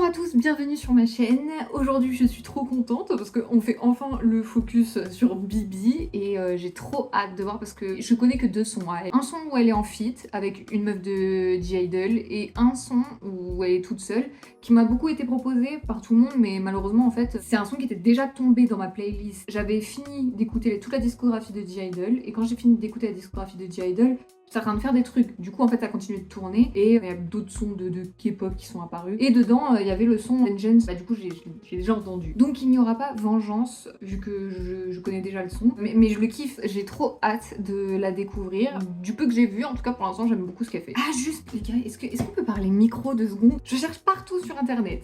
à tous, bienvenue sur ma chaîne. Aujourd'hui je suis trop contente parce qu'on fait enfin le focus sur Bibi et j'ai trop hâte de voir parce que je connais que deux sons. Un son où elle est en feat avec une meuf de G-Idol et un son où elle est toute seule qui m'a beaucoup été proposé par tout le monde, mais malheureusement en fait c'est un son qui était déjà tombé dans ma playlist. J'avais fini d'écouter toute la discographie de G-Idol et quand j'ai fini d'écouter la discographie de G-Idol, j'étais en train de faire des trucs. Du coup, en fait, ça a continué de tourner et il y a d'autres sons de K-pop qui sont apparus. Et dedans, il y avait le son Vengeance. Bah, du coup, j'ai déjà entendu. Donc, il n'y aura pas Vengeance, vu que je connais déjà le son. Mais je le kiffe. J'ai trop hâte de la découvrir. Du peu que j'ai vu, en tout cas, pour l'instant, j'aime beaucoup ce qu'elle fait. Ah, juste, les gars, est-ce qu'on peut parler micro 2 secondes? Je cherche partout sur Internet.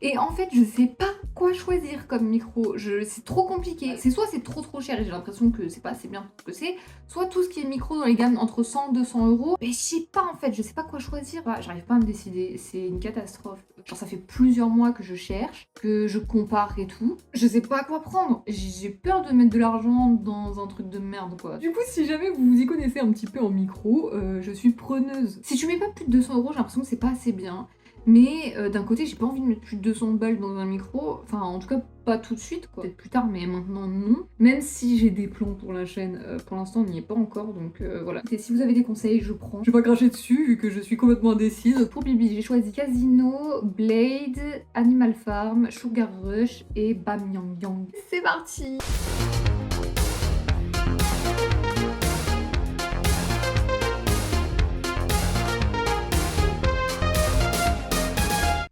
Et en fait, je sais pas quoi choisir comme micro. C'est trop compliqué. C'est soit c'est trop cher et j'ai l'impression que c'est pas assez bien pour ce que c'est, soit tout ce qui est micro dans les gammes entre 100 et 200 euros. Mais je sais pas en fait, je sais pas quoi choisir. J'arrive pas à me décider. C'est une catastrophe. Genre, ça fait plusieurs mois que je cherche, que je compare et tout. Je sais pas quoi prendre. J'ai peur de mettre de l'argent dans un truc de merde, quoi. Du coup, si jamais vous vous y connaissez un petit peu en micro, je suis preneuse. Si tu mets pas plus de 200 euros, j'ai l'impression que c'est pas assez bien. Mais d'un côté, j'ai pas envie de mettre plus de 200 balles dans un micro. Enfin, en tout cas, pas tout de suite, quoi. Peut-être plus tard, mais maintenant, non. Même si j'ai des plans pour la chaîne, pour l'instant, on n'y est pas encore, donc voilà. Et si vous avez des conseils, je prends. Je vais pas cracher dessus, vu que je suis complètement indécise. Pour Bibi, j'ai choisi Casino, Blade, Animal Farm, Sugar Rush et Bam Yang Yang. C'est parti!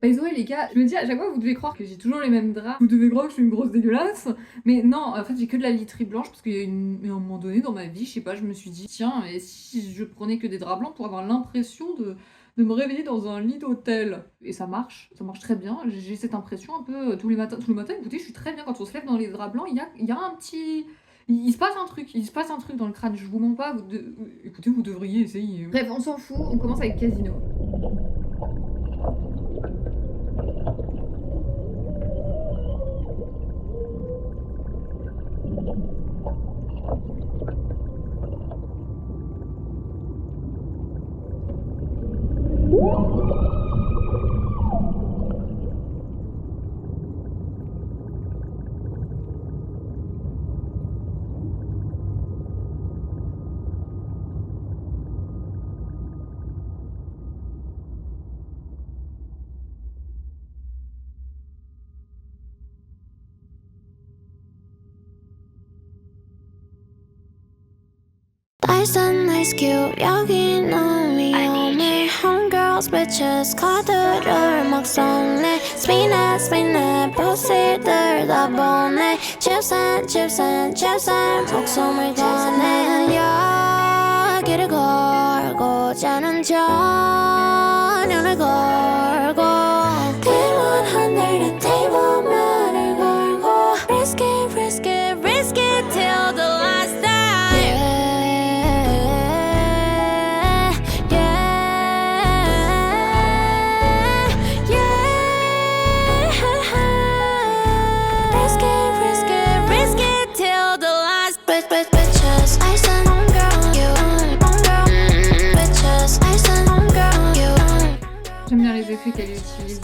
By the way les gars, je me dis à chaque fois vous devez croire que j'ai toujours les mêmes draps, vous devez croire que je suis une grosse dégueulasse, mais non, en fait j'ai que de la literie blanche parce qu'il y a un moment donné dans ma vie, je sais pas, je me suis dit tiens, et si je prenais que des draps blancs pour avoir l'impression de me réveiller dans un lit d'hôtel. Et ça marche très bien, j'ai cette impression un peu tous les matins, écoutez, je suis très bien quand on se lève dans les draps blancs, il y a un petit... Il se passe un truc dans le crâne, je vous mens pas, écoutez, vous devriez essayer. Bref, on s'en fout, on commence avec Casino. Nice and nice cute 여기 놈이 오네 homegirls bitches 카드를 막 쏘네 spin it 보스들 다 보네 chips and 목숨을 거네 여기를 걸고 자는 전열을 걸고 대문 하늘에 테이블만을 걸고 risk it till the last day. J'aime bien les effets qu'elle utilise.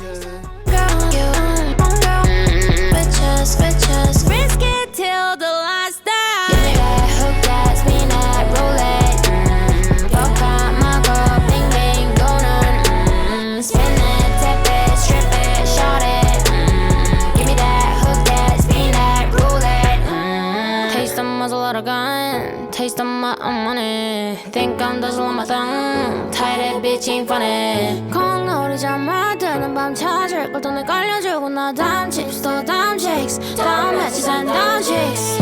Taste of my own money. Think I'm dazzling my tongue. Tight that bitch ain't funny. 콩놀이 잠만 드는 밤 찾을 걸 돈을 깔려주고 나 다음 chips 또 다음 chicks 다음 matches and 다음 chicks.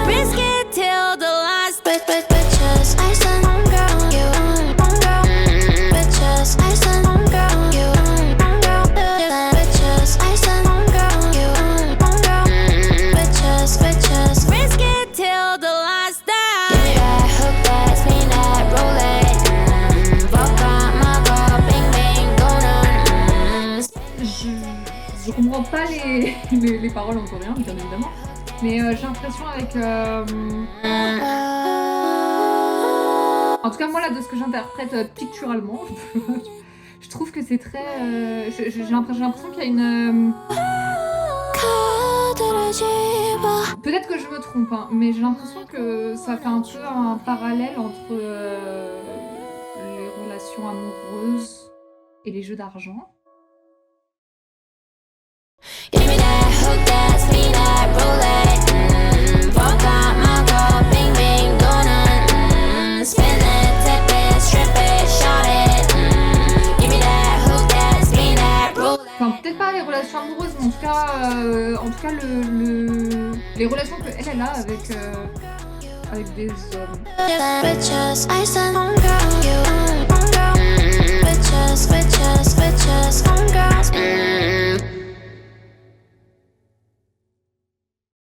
Risk it till the last bitches. I said je comprends pas les paroles en coréen, bien évidemment. Mais j'ai l'impression avec... En tout cas, moi, là, de ce que j'interprète picturalement, je trouve que c'est très... j'ai l'impression qu'il y a une... Peut-être que je me trompe, hein, mais j'ai l'impression que ça fait un peu un parallèle entre les relations amoureuses et les jeux d'argent. Give me that hook, that spin, that roulette. Fuck up my girl, bing bing, donut. Spin it, tap it, strip it, shot it. Give me that hook, that spin, that roulette. Enfin, peut-être pas les relations amoureuses, mais en tout cas les relations que elle a avec des hommes. Bitches, I send on girl, you on girl. Bitches, bitches, bitches, on girls.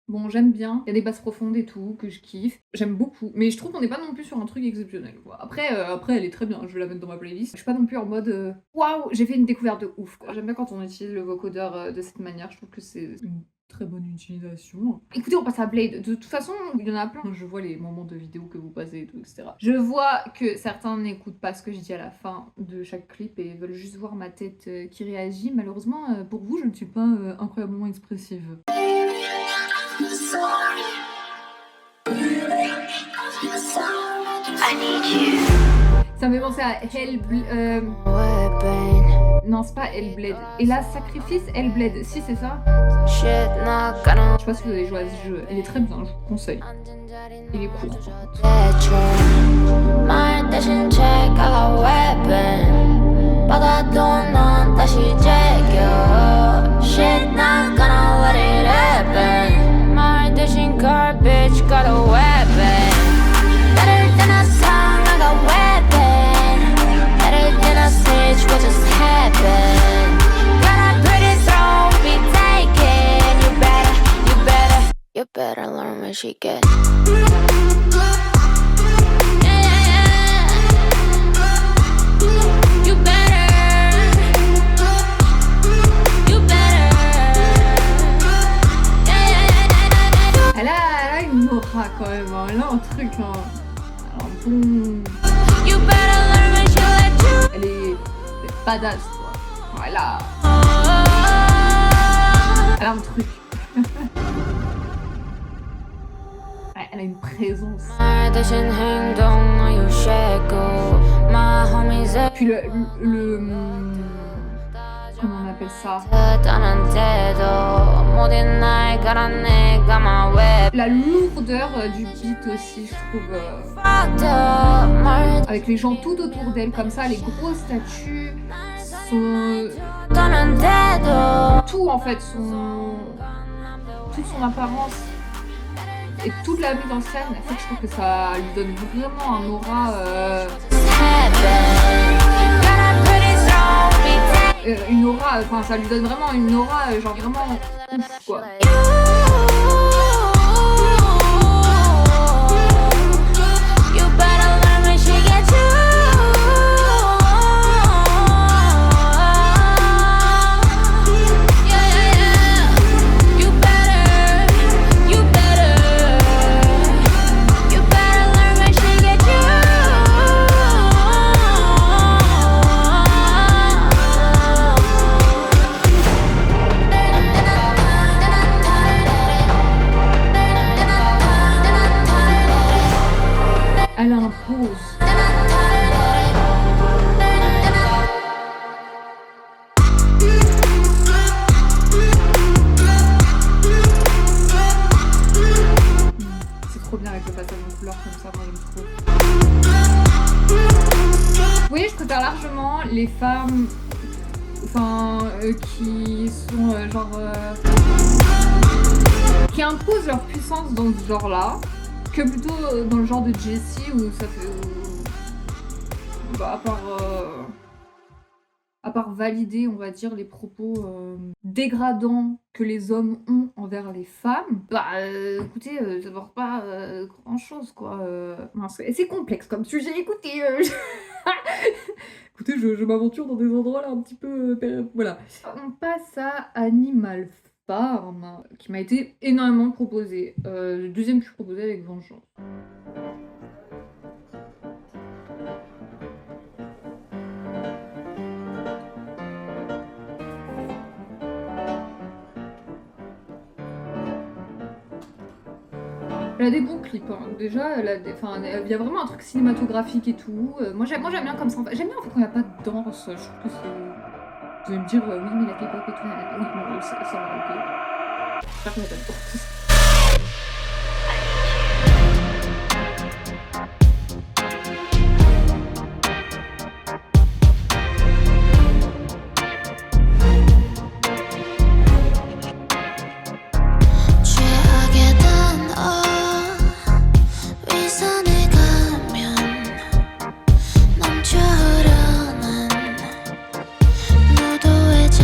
Bon, j'aime bien, il y a des basses profondes et tout, que je kiffe. J'aime beaucoup, mais je trouve qu'on n'est pas non plus sur un truc exceptionnel, quoi. Après, elle est très bien, je vais la mettre dans ma playlist. Je suis pas non plus en mode waouh, j'ai fait une découverte de ouf, quoi. J'aime bien quand on utilise le vocodeur de cette manière, je trouve que c'est une très bonne utilisation. Écoutez, on passe à Blade. De toute façon, il y en a plein. Je vois les moments de vidéo que vous passez et tout, etc. Je vois que certains n'écoutent pas ce que je dis à la fin de chaque clip et veulent juste voir ma tête qui réagit. Malheureusement, pour vous, je ne suis pas incroyablement expressive. I need you. Ça me fait penser à Hellblade. Non, c'est pas Hellblade. Et là, Sacrifice Hellblade. Si, c'est ça. Shit not gonna. Je sais pas si vous avez joué à ce jeu. Il est très bien, je vous conseille. Il est court. My intention check, I got weapon. But I don't know that she check you. Shit not gonna let it happen. My intention garbage got a weapon. Better than a song, I got weapon. Better than a snitch, what just happened? Gotta put it through, be taken. You better learn where she get. Elle a une aura quand même, hein. Elle a un truc, hein. Un bon... Elle est badass, quoi. Voilà. Elle a un truc. Ouais, elle a une présence. Puis comment on appelle ça? La lourdeur du beat aussi, je trouve. Avec les gens tout autour d'elle, comme ça, les grosses statues, tout en fait, toute son apparence et toute la mise en scène, en fait, je trouve que ça lui donne vraiment un aura. Une aura, enfin ça lui donne vraiment une aura, genre vraiment ouf, quoi. Elle impose. C'est trop bien avec le passage en couleur comme ça, moi j'aime trop. Oui, je préfère largement les femmes qui sont qui imposent leur puissance dans ce genre-là, que plutôt dans le genre de Jessie où ça fait... à part valider, on va dire, les propos dégradants que les hommes ont envers les femmes, écoutez, ça ne porte pas grand-chose, quoi. C'est complexe comme sujet, écoutez. Écoutez, je m'aventure dans des endroits là un petit peu... voilà. On passe à Animal Farm, qui m'a été énormément proposé. Le deuxième plus proposé avec Vengeance. Elle a des bons clips, hein. Déjà, il y a vraiment un truc cinématographique et tout. Moi, j'aime bien comme ça. J'aime bien en fait quand il n'y a pas de danse. Je trouve que c'est. Vous allez me dire, oui, mais la K-pop et tout. Oui, bon, ça va, ok. J'espère qu'on a pas de danse. 취하게 된 위선에 가면 넘쳐 흐르는 무도의 잔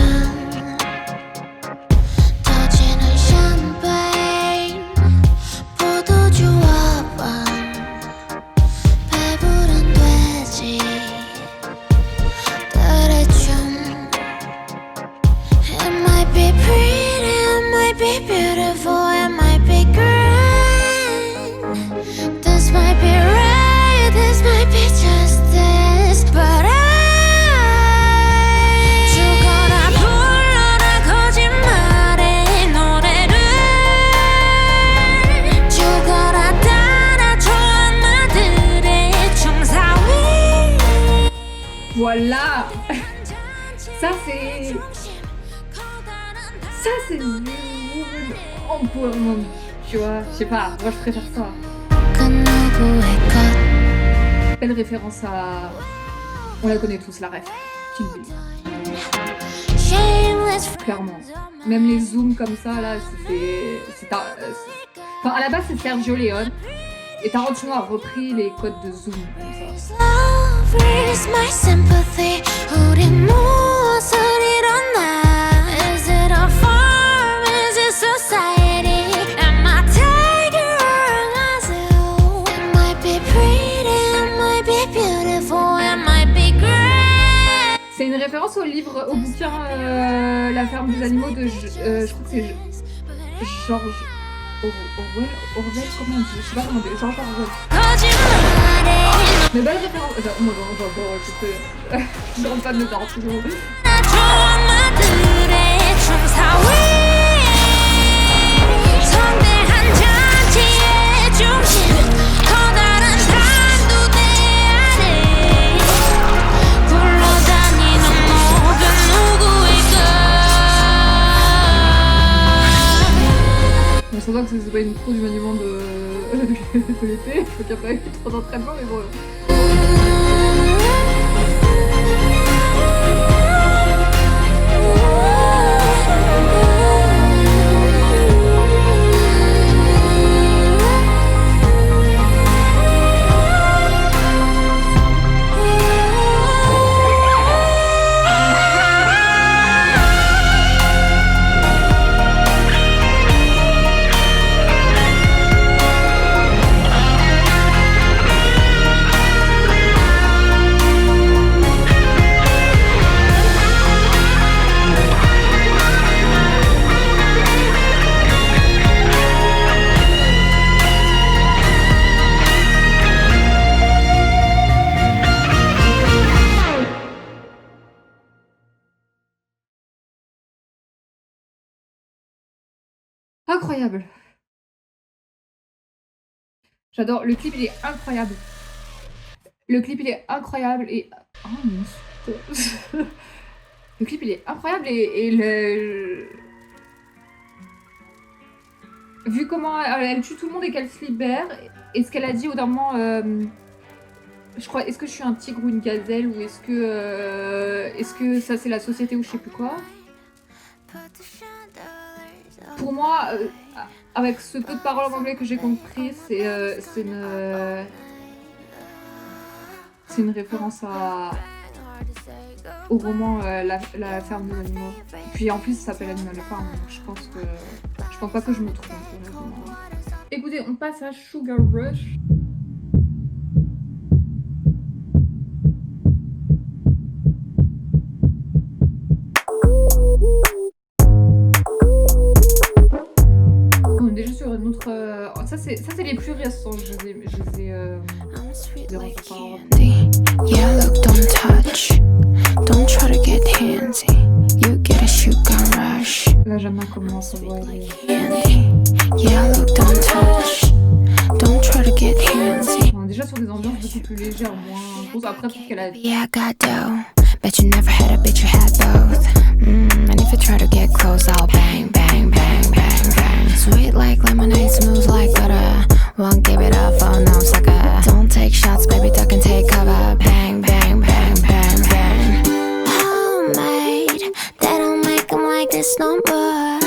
터지는 샴페인 포도주와 빵 배부른 돼지 들의 춤 It might be pretty, it might be beautiful, it might be grand. This might be right, this might be justice, but 죽어라 불러라 거짓말의 노래를 죽어라 따라줘 엄마들의 총사위. Voilà. Ça c'est du empowerment, tu vois. Je sais pas, moi je préfère ça. Belle référence à. On la connaît tous, la ref. Kill Bill. Clairement. Même les zooms comme ça, là, Enfin, à la base, c'est Sergio Leone. Et Tarantino a repris les codes de zoom comme ça. Is my sympathy 우린 무엇을 잃었나 Is it a farm, is it society Am I tiger or a gazelle It might be pretty, it might be beautiful It might be great C'est une référence au livre, au bouquin La ferme des animaux de... je crois que c'est George Orwell, comment on dit? Je sais pas comment on dit, George Orwell. Mais belle référence. Bon, écoute, je rentre pas de Tarantino. On s'entend que c'est pas une pro du maniement de l'été, faut qu'il n'y a pas eu trop d'entraînement, mais bon. Incroyable. J'adore. Le clip, il est incroyable. Le clip, il est incroyable et... Oh non. Le clip, il est incroyable et le... Vu comment elle tue tout le monde et qu'elle se libère, et ce qu'elle a dit au d'un moment... je crois, est-ce que je suis un tigre ou une gazelle, ou est-ce que ça c'est la société ou je sais plus quoi. Pour moi, avec ce peu de paroles en anglais que j'ai compris, c'est une référence au roman La ferme des animaux. Puis en plus, ça s'appelle Animal Farm, donc je pense pas que je me trompe. Écoutez, on passe à Sugar Rush. sur une autre. Ça c'est les plus récents. Je les ai I'm sweet dérangés like par ordre. candy. Yeah, look, don't touch. Don't try to get handsy. You get a sugar rush. Là j'aime bien comment ça va aller. Candy. Yeah, look, don't touch. Don't try to get handsy. On est déjà sur des ambiances beaucoup plus légères, moins grosses. Après peut-être qu'elle a. Yeah, I got dough. Bet you never had a bitch, you had both. And if you try to get close, I'll bang, bang, bang, bang, bang. Sweet like lemonade, smooth like butter. Won't give it up, oh no, sucker. Don't take shots, baby, duck and take cover. Bang, bang, bang, bang, bang. Homemade, they don't make 'em like this no more.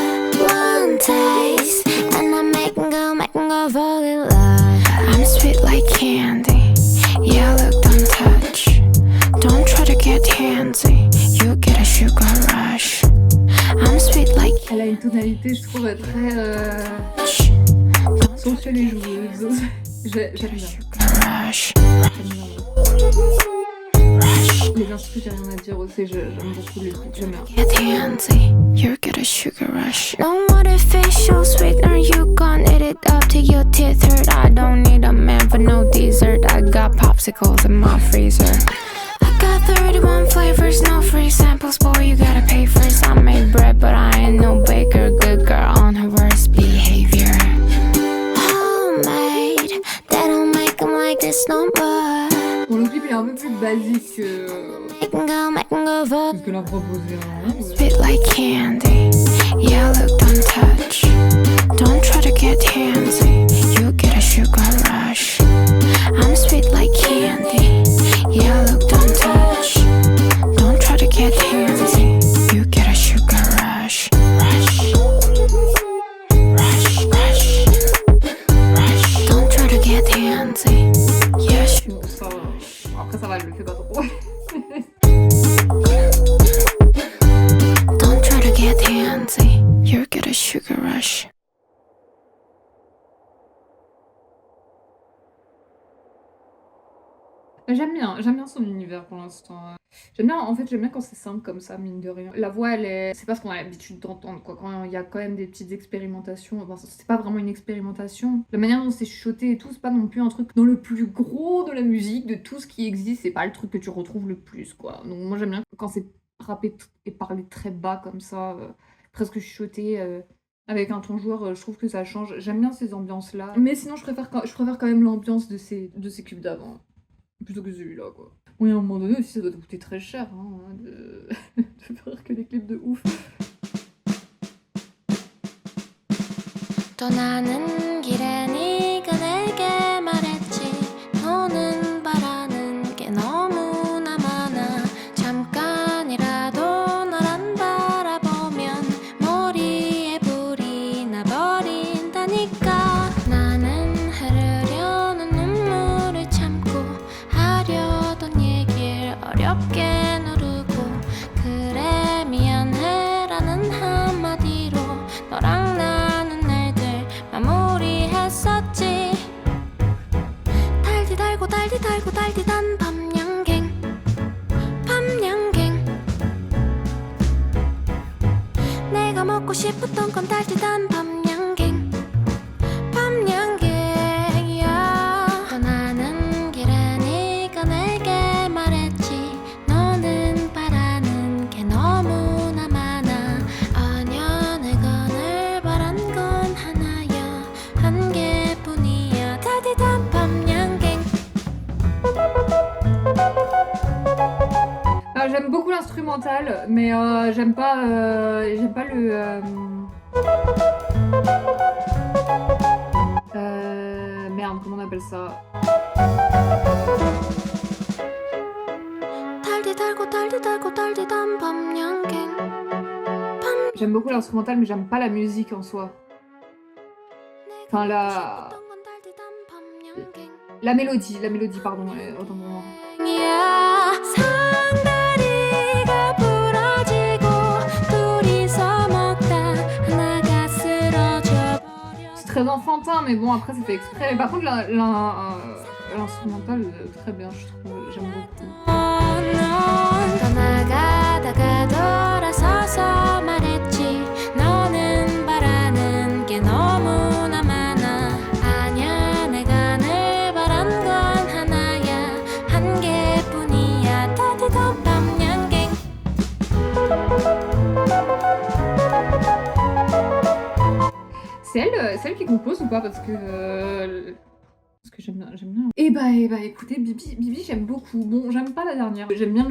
One taste, and I make 'em go fall in love. I'm sweet like candy. Yeah, look, don't touch. Don't try to get handsy. You get a sugar rush. I'm sweet like Elle a une tonalité, je trouve, très sensuelle et joueuse. J'aime bien. sugar rush. J'aime bien. Les instruments, j'ai rien à dire aussi. J'aime beaucoup les beats. J'aime bien. Get handsy. You get a sugar rush. No artificial sweetener. You gon' eat it up till your teeth hurt. I don't need a man for no dessert. I got popsicles in my freezer. I got 31 flavors, no free samples. Boy, you gotta pay first. I make bread, but I ain't no baker. Good girl on her worst behavior. Homemade, they don't make 'em like this no more. Bon, le clip il est un peu plus basique Make 'em go for que l'a proposé. Hein. sweet like candy. Yeah, look, don't touch. Don't try to get handsy. You get a sugar rush. I'm sweet like candy. Yeah, look, don't touch. Don't try to get handsy. You get a sugar rush. Rush. Rush, rush. Rush. Don't try to get handsy. Yeah, Bon, ça, après ça va, je le fais pas trop. don't try to get handsy. You get a sugar rush. J'aime bien son univers pour l'instant. J'aime bien quand c'est simple comme ça, mine de rien. La voix, c'est pas ce qu'on a l'habitude d'entendre, quoi. Quand il y a quand même des petites expérimentations, enfin, c'est pas vraiment une expérimentation. La manière dont c'est chuchoté et tout, c'est pas non plus un truc dans le plus gros de la musique, de tout ce qui existe, c'est pas le truc que tu retrouves le plus, quoi. Donc moi j'aime bien quand c'est rappé et parlé très bas comme ça, presque chuchoté. Avec un ton joueur, je trouve que ça change. J'aime bien ces ambiances-là. Mais sinon, je préfère quand même l'ambiance de ces cubes d'avant. Plutôt que celui-là, quoi. Oui, à un moment donné aussi, ça doit coûter très cher, hein, de faire que des clips de ouf. 떠나는 길에 네가 내게 말했지 너는 바라는 게 너무나 많아 잠깐이라도 널 안 바라보면 머리에 불이 나버린다니까 나는 흐르려는 눈물을 참고 하려던 얘길 어렵게 누르고 그래 미안해라는 한마디로 너랑 나는 날들 마무리했었지 달디 달고 달디 달고 달디단 밤양갱 밤양갱 내가 먹고 싶었던 건 달디단 밤양갱 밤양갱이야 떠나는 길에 네가 내게 말했지 너는 바라는 게 너무나 많아 아냐 내가 늘 바란 건 하나야 한 개뿐이야 달디단 밤양갱 J'aime beaucoup l'instrumental, mais j'aime pas le... Merde, comment on appelle ça? 달디 달고 달디 달고 달디단 밤양갱 J'aime beaucoup l'instrumental, mais j'aime pas la musique en soi. Enfin, la mélodie, pardon, autant pour moi. 야 상다리가 부러지고 둘이서 먹다 하나가 쓰러져 버려 C'est très enfantin, mais bon, après, c'est fait exprès. Par contre, l'instrumental, très bien, je trouve, j'aime beaucoup. 넌 떠나가다가 돌아서서 말했지 너는 바라는 게 너무나 많아 elle qui compose ou pas parce que j'aime bien. Et bah écoutez, Bibi j'aime beaucoup. Bon, j'aime pas la dernière. J'aime bien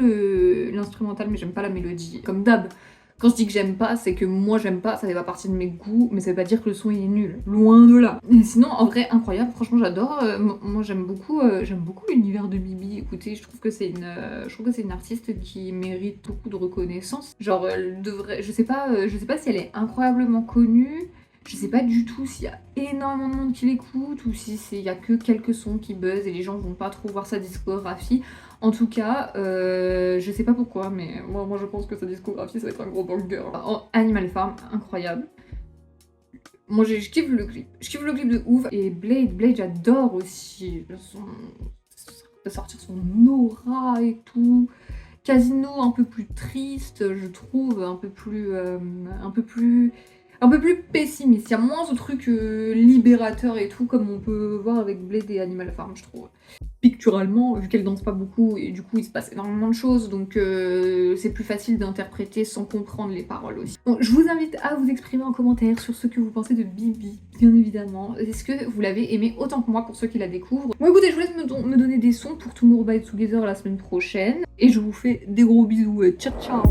l'instrumental, mais j'aime pas la mélodie. Comme d'hab. Quand je dis que j'aime pas, c'est que moi j'aime pas, ça fait pas partie de mes goûts, mais ça veut pas dire que le son il est nul. Loin de là. Et sinon, en vrai, incroyable, franchement j'adore. Moi j'aime beaucoup l'univers de Bibi. Écoutez, je trouve que c'est une artiste qui mérite beaucoup de reconnaissance. Genre, elle devrait. Je sais pas si elle est incroyablement connue. Je sais pas du tout s'il y a énormément de monde qui l'écoute ou si il y a que quelques sons qui buzzent et les gens vont pas trop voir sa discographie. En tout cas, je sais pas pourquoi, mais moi je pense que sa discographie ça va être un gros banger. Animal Farm, incroyable. Moi je kiffe le clip. Je kiffe le clip de ouf. Et Blade j'adore aussi. De sortir son aura et tout. Casino un peu plus triste, je trouve, un peu plus pessimiste. Il y a moins ce truc libérateur et tout, comme on peut voir avec Blade et Animal Farm, je trouve. Picturalement, vu qu'elle danse pas beaucoup, et du coup il se passe énormément de choses, donc c'est plus facile d'interpréter sans comprendre les paroles aussi. Bon, je vous invite à vous exprimer en commentaire sur ce que vous pensez de Bibi, bien évidemment. Est-ce que vous l'avez aimé autant que moi pour ceux qui la découvrent? Bon écoutez, je vous laisse me donner des sons pour Tomorrow by Together la semaine prochaine, et je vous fais des gros bisous. Ciao ciao.